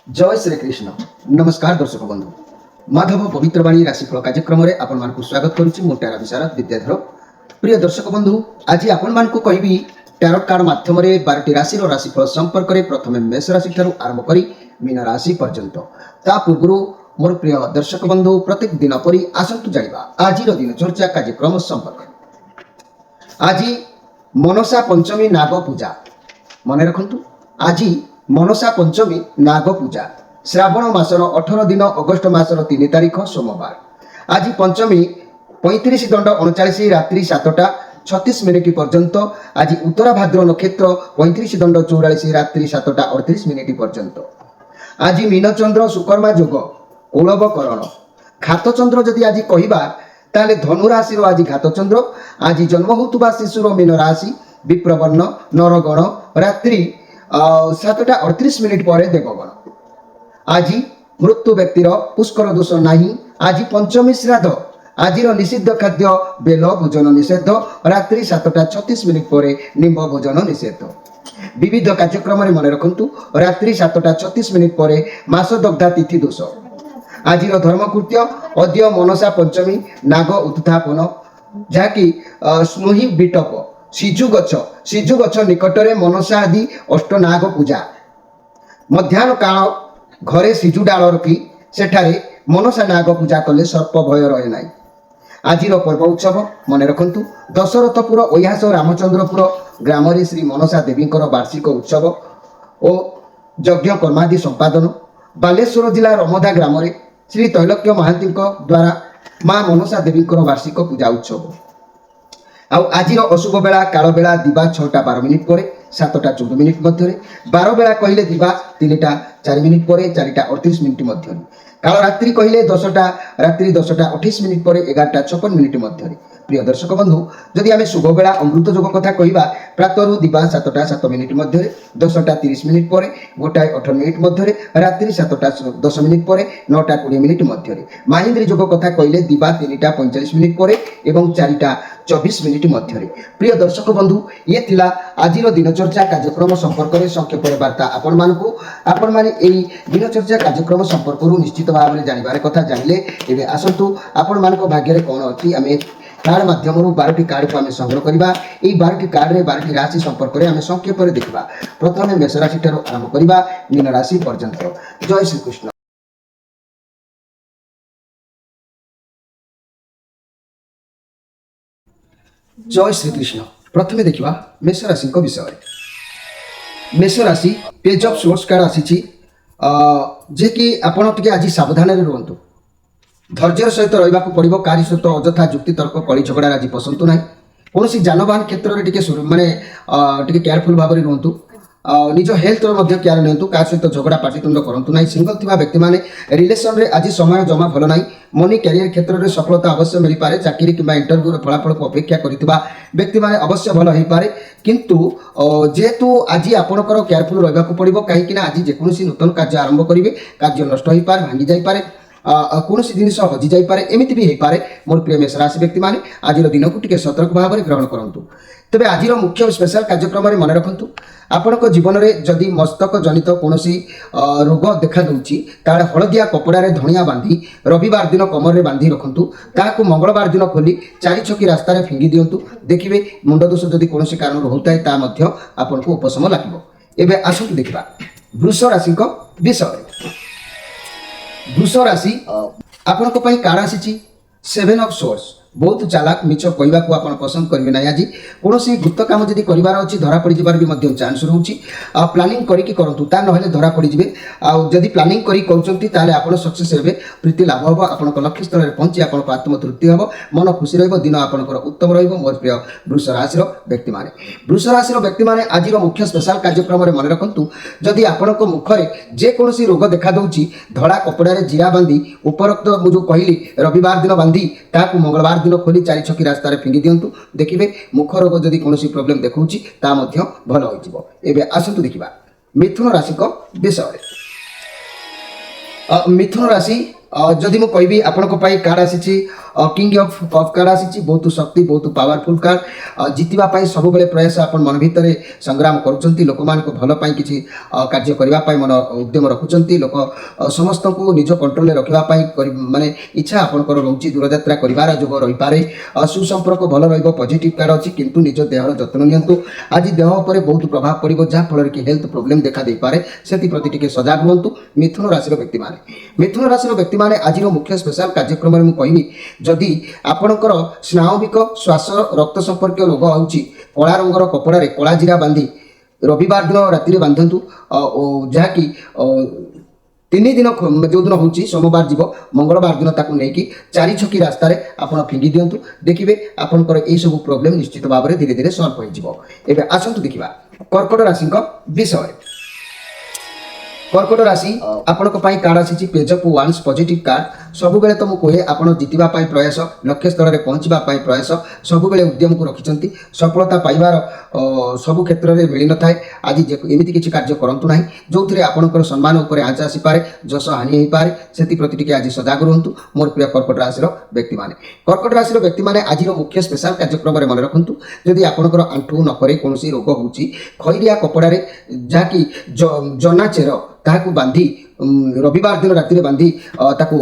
जय श्री कृष्ण। नमस्कार दर्शक बंधु, माधव पवित्रवाणी राशिफल कार्यक्रम में आपण मानकु स्वागत करुच्ची। मु टैरो विशारद विद्याधर। प्रिय दर्शक बंधु, आज आपण मानकु कहबी टैरो कार्ड माध्यम रे 12टी राशि राशिफल संपर्क में प्रथमे मेष राशि ठारू आरंभ करी मीन राशि पर्यंत। ता पूर्व मोर प्रिय दर्शक बंधु, प्रत्येक दिन परी आसंतु जानिबा आज दिन चर्चा कार्यक्रम संपर्क। आज मनसा पंचमी नाग पूजा मन रखु। आज मनसा पंचमी नाग पूजा श्रावण मासर 18 दिन अगस्ट मासर 3 तारिख सोमवार। आज पंचमी 35 दंड 39 रात्रि 7टा 36 पर्यंत। आज उत्तरा भाद्र नक्षत्र 35 दंड 44 रात्रि 7टा 38 पर्यंत। आज मीनचंद्र सुकर्मा योग कौलव करण घातचंद्र जदि आज कहबा ताले धनु राशि आज घातचंद्र। आज जन्म होतुबा शिशुर मीन राशि विप्रवर्ण नरगण रात्रि 7टा 38 पर देवगण। आज मृत्यु व्यक्तिर पुष्कर दोष नहीं। आज पंचमी श्राद्ध। आज निषिद्ध खाद्य बेल भोजन निषेध। रात्रि 7टा 36 पर निम्ब भोजन निषेध। विविध कार्यक्रम मन रखु। रात्रि 7टा 36 पर मास दग्धा तिथि दोष। आज धर्मकृत्य अद्य मनसा पंचमी नाग उत्थापन जहाँकि स्नुही बिटप सिजु गछ निकटरे मनसा आदि अष्टनाग पूजा। मध्याह्न काल घरे सिजु डाल रखी सेठारे मनसा नाग पूजा कले सर्प भय रहे ना। आज पर्व उत्सव मन रखु। दशरथपुर ऐहास रामचंद्रपुर ग्राम श्री मनसा देवी वार्षिक उत्सव और यज्ञ कर्मादि संपादन। बालेश्वर जिला रमदा ग्राम श्री तैलक्य महांती द्वारा माँ मनसा देवी वार्षिक पूजा उत्सव। आज अशुभ बेला काल बेला दिवा 6टा 12 पर 7टा 14 मध्य। 12 बेला कहले दिवा 3टा 4 पर 4टा 38 मध्य। काल रात्रि कहले 10टा रात्रि 10टा 28 पर 11टा 56 मध्य। प्रिय दर्शक बंधु, जदि आम शुभ बेला अमृत योग कथा कहवा प्रातरु दिवा 7टा 7 मध्य 10टा 30 पर 1टा 18 मध्य। रात्रि 7टा 10 पर 9टा 20 मध्य। माहिंद्री योग कथा कहले दिवा 3टा 45 पर एवं 4टा 24 मध्य। प्रिय दर्शक बंधु, ये थिला आज दिनचर्चा कार्यक्रम संपर्क में संक्षेप वार्ता आपण माने एई दिनचर्चा कार्यक्रम संपर्क निश्चित भाव में जानवर कथा जानिले। एबे आसंतु आपण मानक भाग्य कौन अच्छी आम कार्ड माध्यम 12टी कार्ड को आम संग्रह करवा। यही 12टी कार्ड में 12टी राशि संपर्क में आम संक्षेप देखा। प्रथम मेष राशि ठारू आरंभ करवा मीन राशि पर्यंत। जय श्री कृष्ण। जय श्री कृष्ण। प्रथमे देखा मेष राशि विषय। मेष राशि पेज ऑफ सोर्स कार्ड आसी जे कि आपण टिके आज सावधान रुहतु। धैर्यर सहित रहा पड़ो। कार्य सहित अजथा जुक्ति तर्क कली झगड़ा आज पसंद ना। कौन जानवाहन क्षेत्र में माने केयरफुल भाव में रुहतु। निज हेल्थ केयर नियंतु। क्या सहित झगड़ा पाटितुंड करूँ ना। सिंगल थी व्यक्ति मैंने रिलेसन रे आज समय जमा भल ना। मनी कैरियर क्षेत्र में सफलता अवश्य मिल पारे। चाकरी कि इंटरव्यू फलाफल को अपेक्षा करथिबा व्यक्ति मैंने अवश्य भल हो पारे। किंतु जेहेतु आज आपणकर केयरफुल रहा पड़ो कहीं आज जेकोसी नूतन कार्य आरंभ करेंगे कार्य नष्ट हो पारे भांगी जापे कौन जिन हजि जापे एमती भी हो पारे। मोर प्रिय मेष राशि व्यक्ति मैंने आज दिन को टिके सतर्क भाव में ग्रहण करूँ। तेज आज मुख्य स्पेशल कार्यक्रम में मन रखु। आपण जीवन में जदि मस्तक जनित कौन रोग देखा दूची ताले हलदिया कपड़ा धनिया बांधी रविवार दिन कमर में बांधी रखु। ताकू मंगलवार दिन खोली 4 छकी रास्तार फिंगी दिंतु। देखिए मुंड दोष जदि कौन कारण होता है आपन को उपशम लगे। एवं आसतु देखा वृष राशि विषय। वृष राशि आपण कार्ड आसी 7 ऑफ सोर्स। बहुत चालाक मिछ कहवा को आप पसंद करेंगे ना। आज कौन गुप्त काम जब करार अच्छी धरा पड़ जाबार भी चांस रोचे। प्लानिंग करके करूँ ता ना धरा पड़े। जदि प्लानिंग करें आप सक्सेस हे। प्रीति लाभ हम आप लक्ष्य स्थल में पहुँची आप आत्मतृप्ति हम मन खुशी रही दिन आपंकर उत्तम रोर प्रिय वृष राशि व्यक्ति मैंने। वृष राशि व्यक्ति मैंने आज मुख्य स्पेशल कार्यक्रम में मन रखु। जदि आपण मुखर जेकोसी रोग देखा दूची धड़ा कपड़ा जीरा बांधी उपरोक्त मुझे कहली रविवार दिन बांधी ताकू मंगलवार दिन खोली 4 छकी रास्तार फिंगी दिंतु। देखिए मुख रोग जदि कौन प्रोब्लेम देखुची भल हो। आसतु देखा मिथुन राशि विषय। मिथुन राशि जदि मुझे कहबी आपण कार्ड आसी किंग ऑफ कप कार्ड आसी बहुत शक्ति बहुत पावरफुल कार्ड जितवा सब बेले प्रयास आपण मन भितर संग्राम करूछंती लोक मान को भल पाई किछि कार्य करबा पाई मन उद्यम रखुछंती लोक समस्त को निज कंट्रोल रखिबा पाई माने इच्छा आपनकर रहउची दूरयात्रा करिवार जोग रहि पारे सुसंपर्क भल रहइबो पॉजिटिव कार्ड अछि किंतु निज देहर जत्न नियंतु आज देह पर बहुत प्रभाव पड़िबो जा फल कि हेल्थ प्रॉब्लम देखा दे पारे सेति प्रति टिके सजाग हुंतु मिथुन राशि व्यक्ति माने आज मुख्य स्पेशल कार्यक्रम में कहमी जदि आपणकर स्नाविक श्वास रक्त संपर्क रोग होउची कला रंगर कपड़ा कला जीरा बांधी रविवार दिन राति बांधतु जहाँकि 3 दिन जो दिन हूँ सोमवार जीव मंगलवार दिन ताकू नहीं 4 छकी रास्तार आप फिंगी दिंतु देखिए आपंकर यह सब प्रोब्लेम निश्चित भाव में धीरे धीरे सल्व हो आसतु देखा कर्कट राशि विषय कर्कट राशि आपण कार्ड आसी page of wands positive card सब बेले तो मुझे आप जितवा प्रयास लक्ष्य स्थल में पहुँचा प्रयास सब बेले उद्यम को रखिंट सफलता पाइबार सब क्षेत्र में मिल न था आज एमती किसी कार्य करूँ ना जो थे आपंकर सम्मान उपर आँच आसीपे जस हानि हो पाए से प्रति आज सजाग रुहतु मोर प्रिय कर्कट राशि व्यक्ति मैंने कर्कट राशि व्यक्ति मैंने आज मुख्य स्पेशल कार्यक्रम में मन रखु जदि आपंकर आंठू नखरे कौन रोग हो खैरिया कपड़ा जहाँकि जना चेर ताकू बांधी रविवार दिन राति बांधी ताकू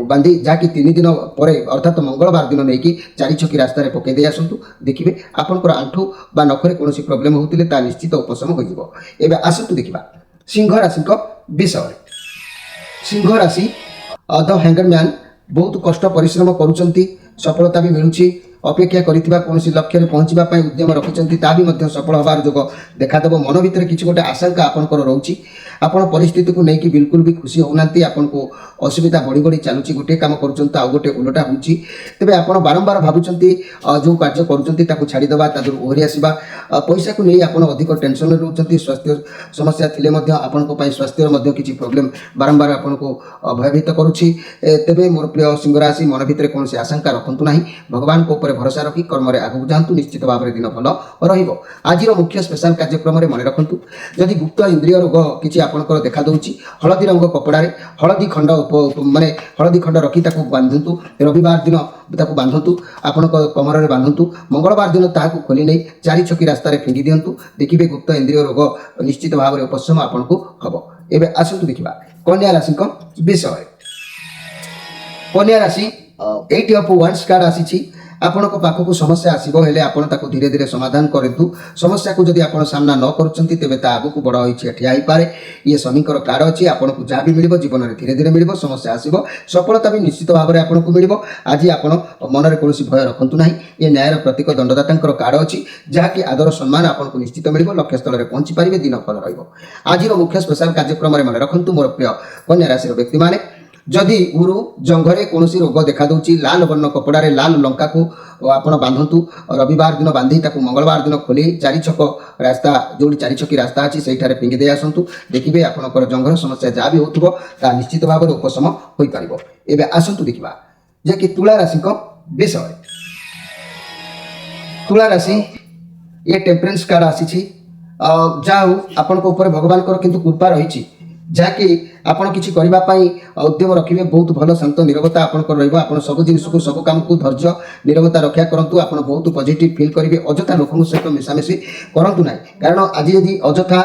बांधी जहाँकि 3 दिन पर अर्थात मंगलवार दिन नहीं 4 छकी रास्ता पकई दे आसतु देखिए आपंकर आंठू बा नखरे कौन प्रोब्लेम होते निश्चित उपशम हो आसतु देखा सिंह राशि विषय सिंह राशि द हैंगर मैन बहुत कष्ट परिश्रम करुँच सफलता भी मिलूँ अपेक्षा करिथिबा कोनसी लक्ष्य रे पहुंचबा पई उद्यम रखिचंती ता भी मध्य सफल होबार जोग देखादेव मन भितर किछि गोटे आशंका आपनकर रहउची आपण परिस्थिति को नहीं बिल्कुल भी खुशी होनांती आपन को असुविधा बढ़ी बढ़ी चलुची गोटे काम करूचंती आ गोटे उलटा होउची तबे आपण बारंबार भाबुचंती जो कार्य करूचंती ताकू छाड़ी दबा ता दूर ओहरी आसीबा पैसा को नहीं आपण अधिक टेंशन रे रहउचंती स्वास्थ्य समस्या थिले मध्य आपण को पई स्वास्थ्य मध्य किछि प्रॉब्लम बारंबार आपण को भयभीत करूची तबे मोर प्रिय सिंह राशि मन भितर कोनसी आशंका रखंतु नाही भगवान को ऊपर भरोसा रखी कर्म रे आगु जांतु निश्चित भाव में दिन भल रहिबो आज मुख्य स्पेशल कार्यक्रम में मन रखंतु जदि गुप्त इंद्रिय रोग किछि आपनकर देखा दउची हलदी रंग कपड़ा रे हलदी खंड माने हलदी खंड रखी ताकू बांधतु रविवार दिन ताकू बांधतु आपण कमर रे बांधतु मंगलवार दिन ताकू खोली नहीं 4 छकी रास्ता रे फिंगी दियंतु देखिबे गुप्त इंद्रिय रोग निश्चित भाव में उपशम आपण को हबो एबे आसंतु देखिबा कन्या राशि को विषय कन्या राशि 8 ऑफ वांड्स कार्ड आसी आपण पाखक समस्या आसो हेले आपण ताको धीरे धीरे समाधान करतु समस्या को जदि आपण सामना न करूचंती तेबे ता आगु को बड़ होई ठिया ही पारे ये शनिकर कार्ड अछि आपण को जहाँ भी मिलिबो जीवन में धीरे धीरे मिलिबो समस्या आसीबो सफलता भी निश्चित भाव में आपण को मिलिबो आज आपण मन में कोनोसी भय रखंतु नाही ये न्यायर प्रतीक दंडदातांकर कार्ड अछि जहाँ कि आदर सम्मान आपण को निश्चित मिलिबो लक्ष्य स्थल में पहुंची पारिबे दिन फल रहिबो आज मुख्य स्पेशल कार्यक्रम में मन रखंतु मोर प्रिय कन्या राशि व्यक्ति माने जदि उरु जंघरे कौन रोग देखा दूची लाल वर्ण कपड़ा रे लाल लंका को आपण बांधतु रविवार दिन बांधी ताकू मंगलवार दिन खोली 4 छक रास्ता जो 4 छकी रास्ता अच्छी से फिंगी दे आसतु देखिए आपंकर जंघर समस्या जहाँ भी हो निश्चित भाव में उपशम हो पार एवं आसतु देखा जे कि तुला राशि विषय तुला राशि ये टेम्परेन्स कार्ड आसी जहाँ आपण ऊपर भगवान किंतु कृपा रही जहाँकि आपण किसी करने उद्यम रखिए बहुत भल शांत निरवता आपन सब जिन को सब काम को धैर्य निरवता रक्षा करूँ आप बहुत पॉजिटिव फील करेंगे अजथा लोकों सहित मिसामिशी करूँ ना कारण आज यदि अजथा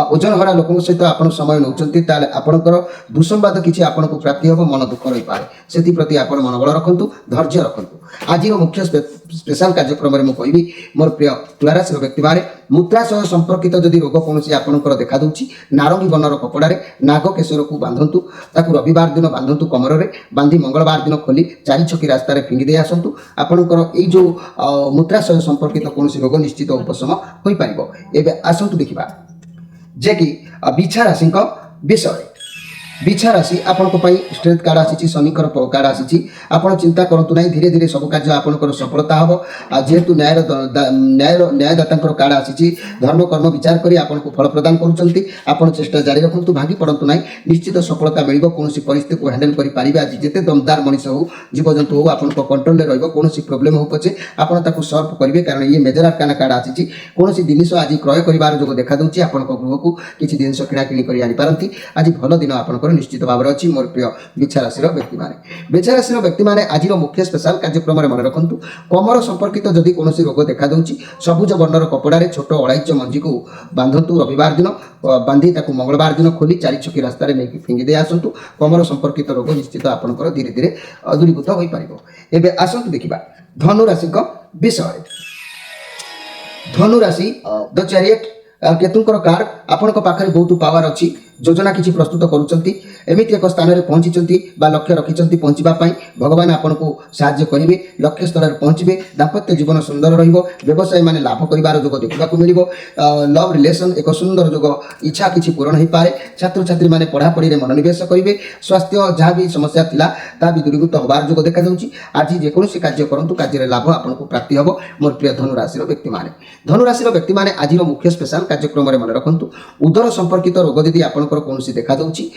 ओजन हरा लोकों सहित आप समय नौकरी आपंकर दुसंवाद किसी आपन को प्राप्ति हम मन दुख रही पाए से प्रति आप मनोबल रखु धैर्य रखु आज मुख्य स्पेशल कार्यक्रम में मुझे मोर प्रिय तुलाराशि व्यक्ति बारे मुद्रा सह संपर्कित जदि रोग कौन आपंकर देखा दूची नारंगी वर्णर कपड़ा नाग केशर को बांधतु ताकू रविवार दिन बांधतु कमर रे बांधी मंगलवार दिन खोली 4 छकी रास्ता रे फिंगी दे आसतु आपनकर ए जो मूत्राशय संपर्कित कौन रोग निश्चित उपशम हो पारिबो एबे आसतु देखिबा जे कि बिछा राशि विषय बिछा राशि आपण स्ट्रेंथ कार्ड आसी शनिकर कार्ड आसी आपण चिंता करतु ना धीरे धीरे सब कार्य आपंकर सफलता हम जेहेतु न्यायदाता कार्ड आसी धर्म कर्म विचार करी आपन को फल प्रदान करुँच चेष्टा जारी रखु भांगी पड़तु ना निश्चित सफलता मिल कौन परिस्थिति को हैंडल करेंगे आज जिते दमदार मनीष हो जीवजंतु हो आप कंट्रोल में रोक प्रोब्लेम हो पचे आप सल्व करेंगे कारण ये मेजर आर्काना कार्ड आसी कौन जिन आज क्रय कर जो देखा दूसरी आप गृह को किसी जिन किणाकिणी कर आनीपारती आज भल दिन आप निश्चित भाव अच्छी मोर प्रिय बिछा राशि व्यक्ति मैंने बिछा राशि व्यक्ति मैंने आज मुख्य स्पेशल कार्यक्रम में मन रखु कमर संपर्कित जदि कौन रोग देखा दूँ सबुज वर्णर कपड़े छोट अड़ाइच मंजी को बांधतु रविवार दिन बांधी मंगलवार दिन खोली चारि छकी रास्तार नहीं फिंगी दे आसतु कमर संपर्कित रोग निश्चित आपंकर धीरे धीरे दूरीभूत हो पार। एवं आसतु देखा धनु राशि विषय धनु राशि द चैरियट केतुंकर कार्ड आपण पाखे बहुत पावर अच्छी योजना किसी प्रस्तुत करुँच एमती एक स्थान में पहुँची लक्ष्य रखिंट पहुँचापी भगवान आपन को साहाय्य करेंगे लक्ष्य स्तर में पहुँचे दाम्पत्य जीवन सुंदर व्यवसाय मान लाभ कर जोग देखा मिल लव रिलेशन एक सुंदर जोग इच्छा किसी पूरण हो पाए छात्र छात्री मैंने पढ़ापढ़ी में मनोनिवेश करेंगे स्वास्थ्य जहाँ भी समस्या थिला ता भी दूरीभूत होबार जोग देखा जाऊँगी आज जेकोसी कार्य करूँ कार्य लाभ आपको प्राप्ति हम मोर प्रिय धनु राशि व्यक्ति मैंने धनु राशि व्यक्ति मैंने आज मुख्य स्पेशल कार्यक्रम में मन रखु उदर संपर्कित रोग यदि आप कौन देखा दूँगी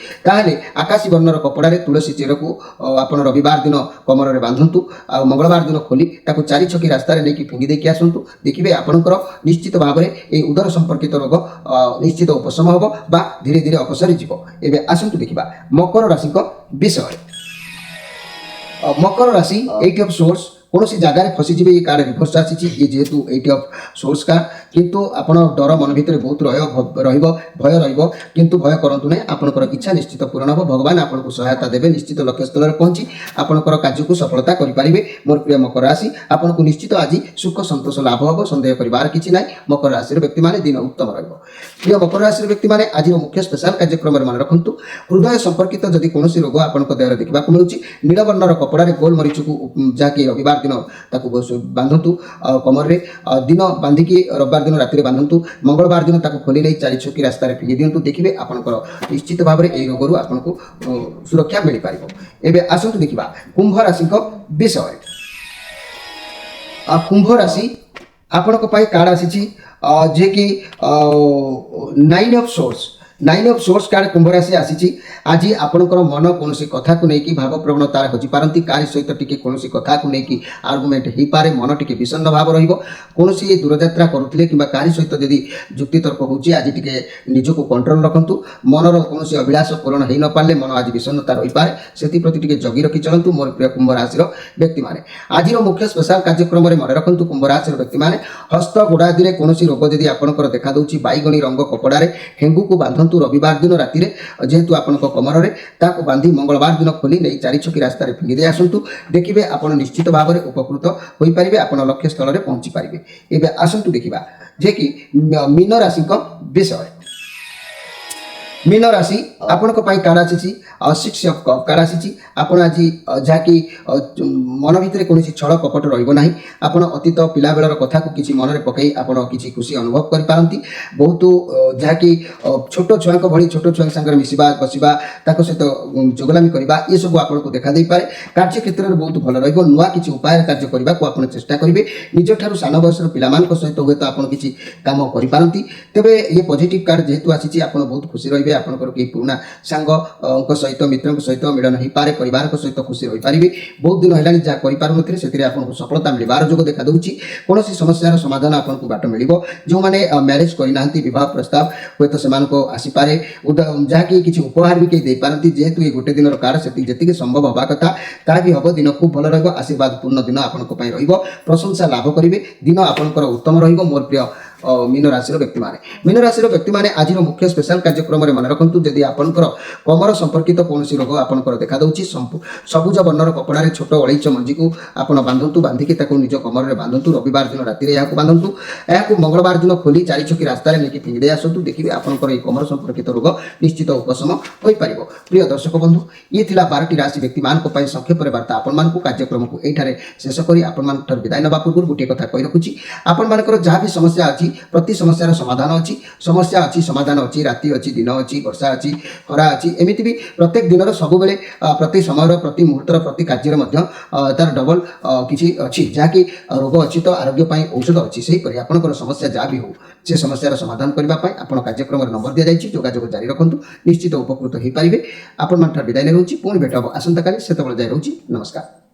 आकाशी वर्णर कपड़े तुलसी चेर को आप रविवार दिन कमर में बांधतु मंगलवार दिन खोली चारि छकी रास्तार नहीं फिंगी देकी आसतु देखिए आपंकर निश्चित भाव में ये उदर संपर्कित रोग निश्चित उपशम हम बा धीरे धीरे अपसरी जीव। एवं आसतु देखा मकर राशि विषय मकर राशि 8 ऑफ सोर्स कौन सी जगार फसीजे ये कार्ड रिभर्स आसी ये जेहेतु 8 ऑफ सोर्स कार्ड किंतु आपण डर मन भितर बहुत भय रु भय करतु ना आपंकर इच्छा निश्चित पूरण हम भगवान आपको सहायता देवे निश्चित लक्ष्य स्थल में पहुंची आपंकर कार्य को सफलता करेंगे। मोर प्रिय मकर राशि आपको निश्चित आज सुख संतोष लाभ हम सन्देह करार किसी ना मकर राशि व्यक्ति मैंने दिन उत्तम प्रिय मकर राशि व्यक्ति मैंने आज मुख्य स्पेशल कार्यक्रम में मन रखु हृदय संपर्कित जदि कौन रोग आप देह देखा मिलूँ नीलवर्णर कपड़े गोल मरीच को जहाँकि रविवार दिन बांधतु कमर में दिन बांधिकी रविवार दिन राति बांधतु मंगलवार दिन खोली नहीं चारि छकी रास्तार फिंगी दिंतु देखिए आपंकर निश्चित भाव में यही रोग आपको सुरक्षा मिल पार। एवं आसतु देखा कुंभ राशि विषय कुंभ राशि आपण कार्ड आसी जे कि 9 of swords 9 of swords card कुंभ राशि आसी आज आपंकर मन कौन कथा को लेकिन भाव प्रवणता हजि पारती कार सहित टी कौन कथा को लेकिन आर्गुमेंट हो पाए मन टी विषन्न भाव रोन दूरयात्रा करुले कि कार सहित जदि जुक्तितर्क होची आज टी निजक कंट्रोल रखु मनर कौन अभिलाष पूरण हो न पारे मन आज विषन्नता रही पाए से प्रति जगी रखी चलतु मोर प्रिय कुंभ राशि व्यक्ति मैंने आज मुख्य स्पेशल कार्यक्रम में मन रखु कुंभ राशि व्यक्ति मैंने हस्त गोड़ादी कौन रोग जदि आपंकर देखा दूँ बैगणी रंग कपड़े हेंगू को बांधतु रविवार दिन राति जेहेतु आपण कमर में बांधी मंगलवार दिन खोली नहीं चारि छकी रास्तार फिंगी दे आसतु देखिए आप निश्चित भाव में उपकृत हो पारे आप लक्ष्य स्थल में पहुँची पारे। एवं आसतु देखा जे कि मीन राशि विषय मीन राशि आपण कार्ड आसी 6 ऑफ कप कार्ड आसी आपण आज जहाँकि मन भितर कौन छल कपट रहा आप अतीत पिला बेलर कथा को किसी मन में पकई आपड़ किसी खुशी अनुभव करपारती बहुत जहाँकि छोट छुआ भली छोट छुआ सागर मिसवा बसवा सहित जोगलामी करवा ये सब आपको देखा दे पारे कार्य क्षेत्र में बहुत भल नुआ किसी उपाय कार्य करने को आप चेष्टा करेंगे निज ठार सान बयसर पिला सहित हुए तो आप किसी काम करपारती तेरे ये पॉजिटिव कार्ड जेहेतु आसी आप बहुत खुशी रही आपंकर कई पुराना सांग सहित मित्र सहित मिलन हो पाए परिवार सहित खुशी रही पारे बहुत दिन है जहाँ करें से आपको सफलता मिलबार जोग देखा दूँगी कौन समस्यार समाधान आपको बाट मिल जो मैंने मैरिज करना विवाह प्रस्ताव हे तो से आसीपे जहाँकि किसी उपहार भी कई पारती जेहेतु ये गोटे दिन कार्ड से जी संभव हवा कथा ता भी हम दिन खूब भल रशीर्वाद पूर्ण दिन आपंक प्रशंसा लाभ करेंगे दिन आपंकर उत्तम रोर प्रिय मीन राशि व्यक्ति मैंने मीन राशि व्यक्ति मैंने आज मुख्य स्पेशल कार्यक्रम में मन रखु जदि आपंकर कमर संपर्कित कौन रोग आपंकर देखा दूँ सबुज वर्णर कपड़े छोट अड़ाइच मंजी को आप बांधतु बांधिकी निज कमर में बांधतु रविवार दिन राति बांधतु यह मंगलवार दिन खोली चारि छकी रास्तार नहीं फिंगी दे आसतु देखिए आपंकर ये कमर संपर्कित रोग निश्चित उपशम हो पार। प्रिय दर्शक बंधु ये 12टी राशि व्यक्ति मानी संक्षेप वार्ता आपण कार्यक्रम को ये शेष कर आपण विदाय ना पूर्व गोटे कथा कही रखुच्छी आपण जहाँ भी समस्या अच्छी प्रति समस्यार समाधान अच्छी समस्या अच्छी समाधान अच्छी राति अच्छी दिन अच्छी वर्षा अच्छी खरा अच्छी एमती भी प्रत्येक दिन सब बेले प्रति समय प्रति मुहूर्तर प्रति कार्य तार डबल किसी अच्छी जहाँकि रोग अच्छी तो आरोग्य औषध अच्छी से ही आपंकर समस्या जहाँ भी हो से समस्यार समाधान करने आप कार्यक्रम नंबर दि जाए जोगाजोग जारी रखु निश्चित उपकृत हो पारे। आपण विदाय नहीं रोचे पुणी भेट हम आसंता काली से जाए रोचे नमस्कार।